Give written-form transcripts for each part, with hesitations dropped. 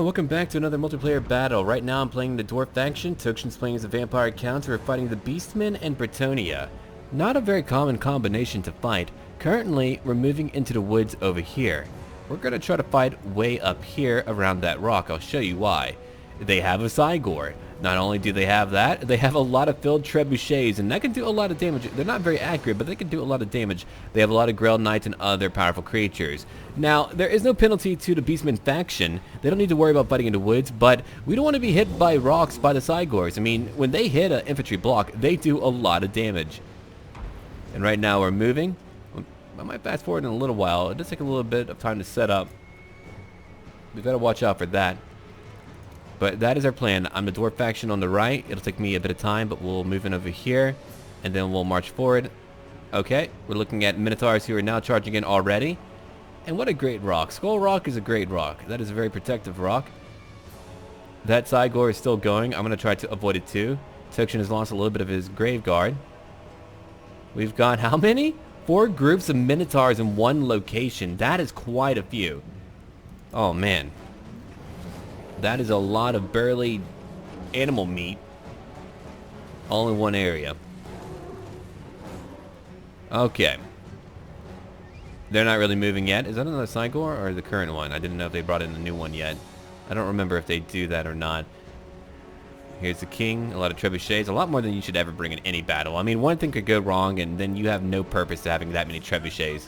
Hello, welcome back to another multiplayer battle. Right now I'm playing the Dwarf faction. Tokshin's playing as a vampire count. We're fighting the Beastmen and Bretonia. Not a very common combination to fight. Currently, we're moving into the woods over here. We're going to try to fight way up here around that rock. I'll show you why. They have a Cygor. Not only do they have that, they have a lot of filled trebuchets, and that can do a lot of damage. They're not very accurate, but they can do a lot of damage. They have a lot of GRAIL knights and other powerful creatures. Now, there is no penalty to the Beastmen faction. They don't need to worry about fighting in the woods, but we don't want to be hit by rocks by the Cygors. I mean, when they hit an infantry block, they do a lot of damage. And right now we're moving. I might fast forward in a little while. It does take a little bit of time to set up. We've got to watch out for that. But that is our plan. I'm the Dwarf faction on the right. It'll take me a bit of time, but we'll move in over here, and then we'll march forward. Okay, we're looking at Minotaurs who are now charging in already. And what a great rock. Skull Rock is a great rock. That is a very protective rock. That Cygor is still going. I'm going to try to avoid it too. Tokshin has lost a little bit of his grave guard. We've got how many? 4 groups of Minotaurs in one location. That is quite a few. Oh man. That is a lot of burly animal meat all in one area. Okay. They're not really moving yet. Is that another Cygor or the current one? I didn't know if they brought in a new one yet. I don't remember if they do that or not. Here's the king. A lot of trebuchets. A lot more than you should ever bring in any battle. I mean, one thing could go wrong and then you have no purpose to having that many trebuchets.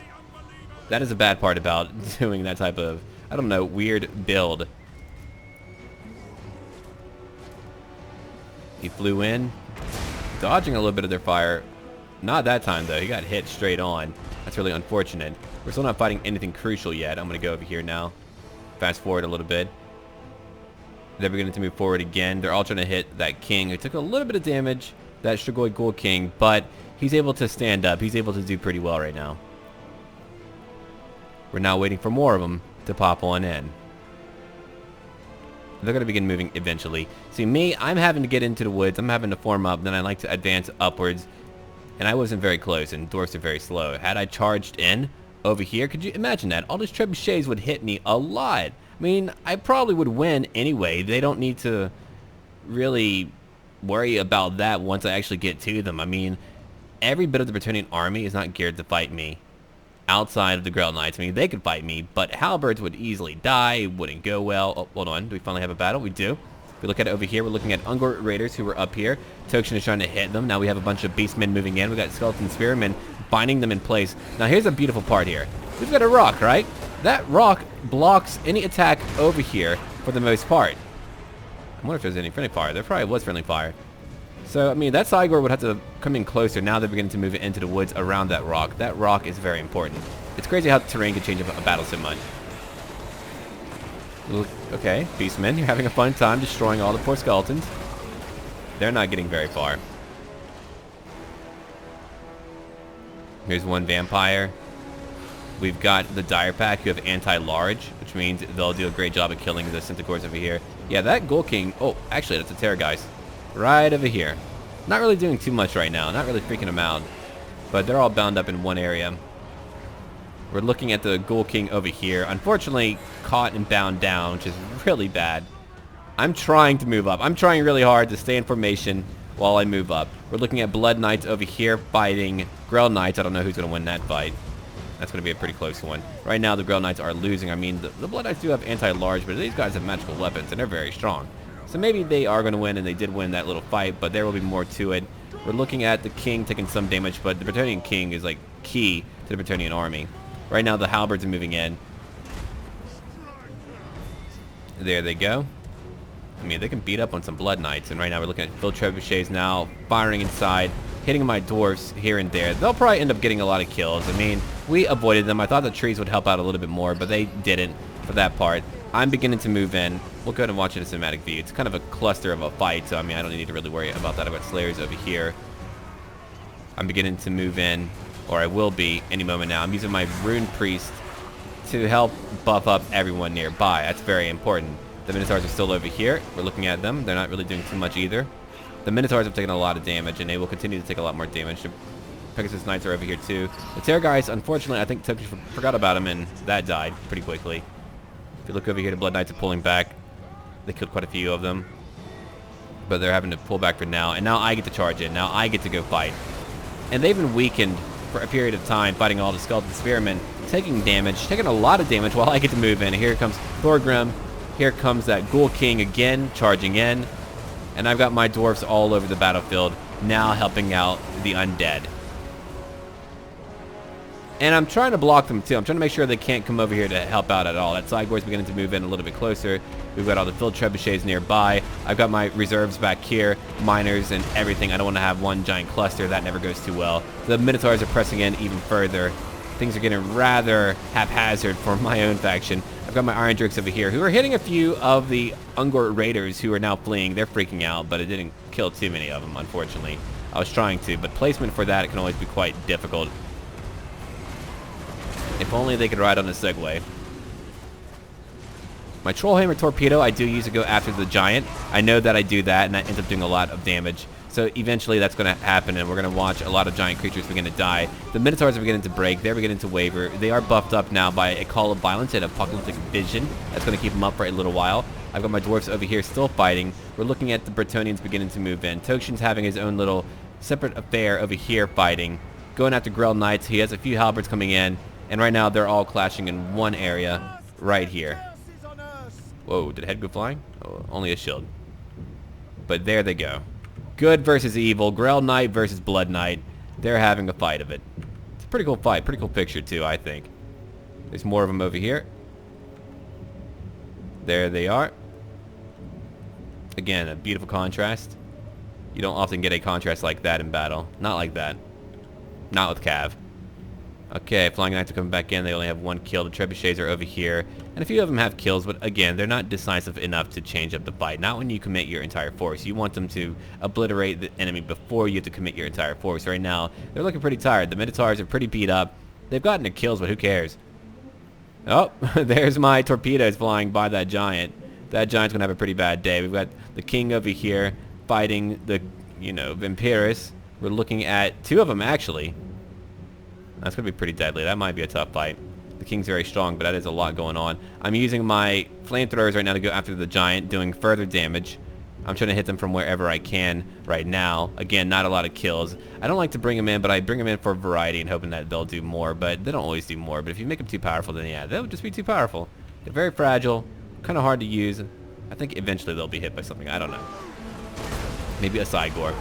That is a bad part about doing that type of, I don't know, weird build. He flew in, dodging a little bit of their fire. Not that time though, he got hit straight on. That's really unfortunate. We're still not fighting anything crucial yet. I'm gonna go over here now. Fast forward a little bit. They're beginning to move forward again. They're all trying to hit that king who took a little bit of damage, that Strigoi Ghoul King, but he's able to stand up. He's able to do pretty well right now. We're now waiting for more of them to pop on in. They're going to begin moving eventually. See, me, I'm having to get into the woods. I'm having to form up. Then I like to advance upwards. And I wasn't very close, and dwarfs are very slow. Had I charged in over here, could you imagine that? All those trebuchets would hit me a lot. I mean, I probably would win anyway. They don't need to really worry about that once I actually get to them. I mean, every bit of the Bretonian army is not geared to fight me. Outside of the GRAIL Knights, I mean, they could fight me, but halberds would easily die, it wouldn't go well. Oh, hold on, do we finally have a battle? We do. If we look at it over here, we're looking at Ungor Raiders who were up here. Tokshin is trying to hit them. Now we have a bunch of Beastmen moving in. We got Skeleton Spearmen binding them in place. Now here's a beautiful part here. We've got a rock, right? That rock blocks any attack over here for the most part. I wonder if there's any friendly fire. There probably was friendly fire. So, I mean, that Cygor would have to come in closer. Now they're beginning to move it into the woods around that rock. That rock is very important. It's crazy how the terrain can change a battle so much. Okay, Beastmen, you're having a fun time destroying all the poor skeletons. They're not getting very far. Here's one vampire. We've got the Dire Pack who have anti-large, which means they'll do a great job of killing the Centaurs over here. Yeah, that Ghoul King... Oh, actually, that's a Terrorgeist. Right over here. Not really doing too much right now. Not really freaking them out. But they're all bound up in one area. We're looking at the Ghoul King over here. Unfortunately, caught and bound down, which is really bad. I'm trying to move up. I'm trying really hard to stay in formation while I move up. We're looking at Blood Knights over here fighting GRAIL Knights. I don't know who's going to win that fight. That's going to be a pretty close one. Right now, the GRAIL Knights are losing. I mean, the Blood Knights do have anti-large, but these guys have magical weapons, and they're very strong. So maybe they are going to win, and they did win that little fight, but there will be more to it. We're looking at the king taking some damage, but the Bretonian king is like key to the Bretonian army. Right now, the halberds are moving in. There they go. I mean, they can beat up on some Blood Knights, and right now we're looking at filled trebuchets now, firing inside, hitting my dwarfs here and there. They'll probably end up getting a lot of kills. I mean, we avoided them. I thought the trees would help out a little bit more, but they didn't for that part. I'm beginning to move in. We'll go ahead and watch it in cinematic view. It's kind of a cluster of a fight, so I mean, I don't need to really worry about that. I've got Slayers over here. I'm beginning to move in, or I will be any moment now. I'm using my Rune Priest to help buff up everyone nearby. That's very important. The Minotaurs are still over here. We're looking at them. They're not really doing too much either. The Minotaurs have taken a lot of damage, and they will continue to take a lot more damage. The Pegasus Knights are over here too. The Terrorgeist, unfortunately, I think Tokshin forgot about him, and that died pretty quickly. If you look over here, the Blood Knights are pulling back. They killed quite a few of them. But they're having to pull back for now. And now I get to charge in. Now I get to go fight. And they've been weakened for a period of time, fighting all the skeleton spearmen, taking damage, taking a lot of damage while I get to move in. Here comes Thorgrim. Here comes that Ghoul King again, charging in. And I've got my dwarfs all over the battlefield, now helping out the undead. And I'm trying to block them too. I'm trying to make sure they can't come over here to help out at all. That side board's beginning to move in a little bit closer. We've got all the field trebuchets nearby. I've got my reserves back here, miners and everything. I don't want to have one giant cluster. That never goes too well. The Minotaurs are pressing in even further. Things are getting rather haphazard for my own faction. I've got my Iron Drakes over here who are hitting a few of the Ungor Raiders who are now fleeing. They're freaking out, but it didn't kill too many of them, unfortunately. I was trying to, but placement for that can always be quite difficult. If only they could ride on a Segway. My Trollhammer Torpedo I do use to go after the Giant. I know that I do that, and that ends up doing a lot of damage. So eventually that's going to happen, and we're going to watch a lot of giant creatures begin to die. The Minotaurs are beginning to break. They're beginning to waver. They are buffed up now by a Call of Violence and Apocalyptic Vision. That's going to keep them up for a little while. I've got my Dwarfs over here still fighting. We're looking at the Bretonnians beginning to move in. Tokshin's having his own little separate affair over here fighting. Going after GRAIL Knights. He has a few halberds coming in. And right now they're all clashing in one area right here. Whoa, did a head go flying? Oh, only a shield. But there they go. Good versus evil. GRAIL Knight versus Blood Knight. They're having a fight of it. It's a pretty cool fight. Pretty cool picture too, I think. There's more of them over here. There they are. Again, a beautiful contrast. You don't often get a contrast like that in battle. Not like that. Not with Cav. Okay, Flying Knights are coming back in. They only have one kill. The Trebuchets are over here. And a few of them have kills, but again, they're not decisive enough to change up the fight. Not when you commit your entire force. You want them to obliterate the enemy before you have to commit your entire force. Right now, they're looking pretty tired. The Minotaurs are pretty beat up. They've gotten their kills, but who cares? Oh, there's my torpedoes flying by that Giant. That Giant's going to have a pretty bad day. We've got the King over here fighting the, Vampirus. We're looking at two of them, actually. That's going to be pretty deadly. That might be a tough fight. The King's very strong, but that is a lot going on. I'm using my flamethrowers right now to go after the Giant, doing further damage. I'm trying to hit them from wherever I can right now. Again, not a lot of kills. I don't like to bring them in, but I bring them in for variety and hoping that they'll do more, but they don't always do more. But if you make them too powerful, then yeah, they'll just be too powerful. They're very fragile, kind of hard to use. I think eventually they'll be hit by something. I don't know. Maybe a Cygor.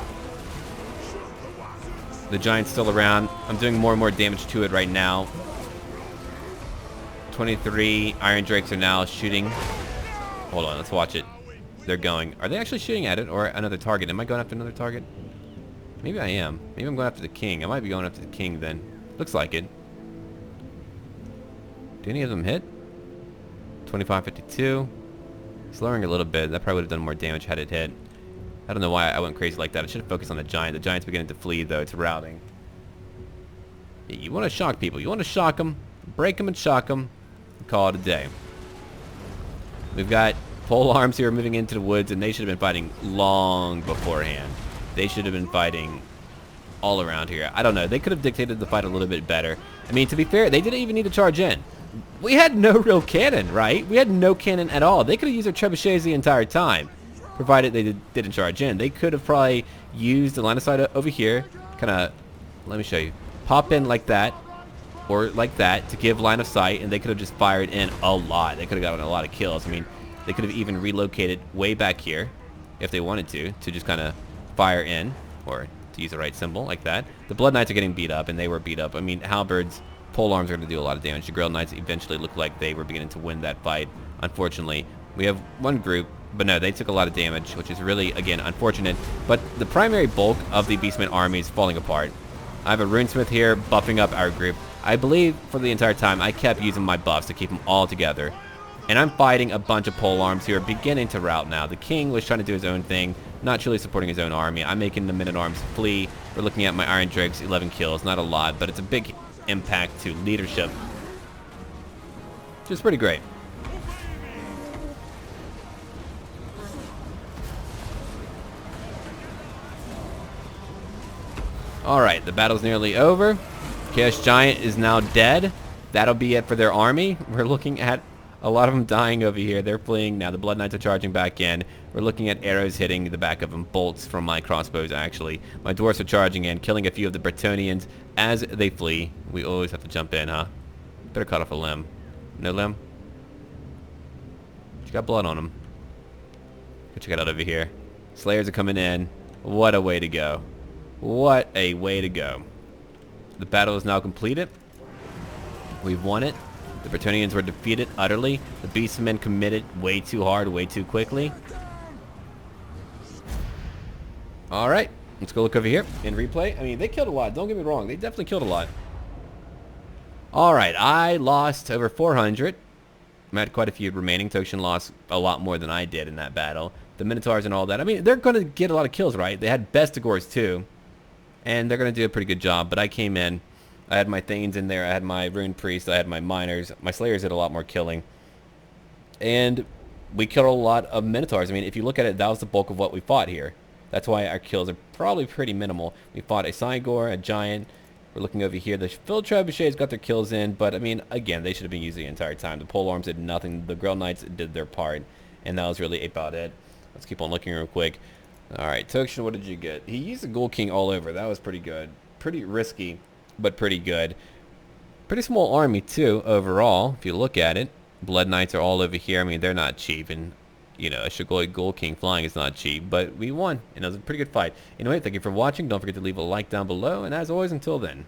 The Giant's still around. I'm doing more and more damage to it right now. 23 Iron Drakes are now shooting. Hold on, let's watch it. They're going. Are they actually shooting at it or another target? Am I going after another target? Maybe I am. Maybe I'm going after the King. I might be going after the King then. Looks like it. Do any of them hit? 25-52. Slowing a little bit. That probably would have done more damage had it hit. I don't know why I went crazy like that. I should have focused on the Giant. The Giant's beginning to flee, though. It's routing. You want to shock people. You want to shock them, break them, and shock them, and call it a day. We've got pole arms here moving into the woods, and they should have been fighting long beforehand. They should have been fighting all around here. I don't know. They could have dictated the fight a little bit better. I mean, to be fair, they didn't even need to charge in. We had no real cannon, right? We had no cannon at all. They could have used their trebuchets the entire time, provided they didn't charge in. They could have probably used the line of sight over here. Kind of, let me show you. Pop in like that, or like that, to give line of sight, and they could have just fired in a lot. They could have gotten a lot of kills. I mean, they could have even relocated way back here, if they wanted to just kind of fire in, or to use the right symbol, like that. The Blood Knights are getting beat up, and they were beat up. I mean, halberds, pole arms are going to do a lot of damage. The GRAIL Knights eventually looked like they were beginning to win that fight. Unfortunately, we have one group, but no, they took a lot of damage, which is really, again, unfortunate. But the primary bulk of the Beastman army is falling apart. I have a Runesmith here buffing up our group. I believe for the entire time I kept using my buffs to keep them all together. And I'm fighting a bunch of pole arms who are beginning to rout now. The King was trying to do his own thing, not truly supporting his own army. I'm making the Men-at-Arms flee. We're looking at my Iron Drakes, 11 kills. Not a lot, but it's a big impact to leadership. Which is pretty great. Alright, the battle's nearly over. Chaos Giant is now dead. That'll be it for their army. We're looking at A lot of them dying over here. They're fleeing. Now the Blood Knights are charging back in. We're looking at arrows hitting the back of them. Bolts from my crossbows, actually. My Dwarfs are charging in, killing a few of the Bretonnians as they flee. We always have to jump in, huh? Better cut off a limb. No limb? You got blood on them. Go check it out over here. Slayers are coming in. What a way to go. What a way to go. The battle is now completed. We've won it. The Bretonnians were defeated utterly. The Beastmen committed way too hard, way too quickly. Alright, let's go look over here in replay. I mean, they killed a lot. Don't get me wrong. They definitely killed a lot. Alright, I lost over 400. I had quite a few remaining. Tokshin lost a lot more than I did in that battle. The Minotaurs and all that. I mean, they're going to get a lot of kills, right? They had Bestigors too. And they're going to do a pretty good job. But I came in. I had my Thanes in there. I had my Rune Priest. I had my Miners. My Slayers did a lot more killing. And we killed a lot of Minotaurs. I mean, if you look at it, that was the bulk of what we fought here. That's why our kills are probably pretty minimal. We fought a Cygor, a Giant. We're looking over here. The Field Trebuchets got their kills in. But, I mean, again, they should have been used the entire time. The Polearms did nothing. The Grail Knights did their part. And that was really about it. Let's keep on looking real quick. Alright, Tokshin, what did you get? He used the Ghoul King all over. That was pretty good. Pretty risky, but pretty good. Pretty small army, too, overall, if you look at it. Blood Knights are all over here. I mean, they're not cheap. And, you know, a Shigoi Ghoul King flying is not cheap. But we won. And it was a pretty good fight. Anyway, thank you for watching. Don't forget to leave a like down below. And as always, until then.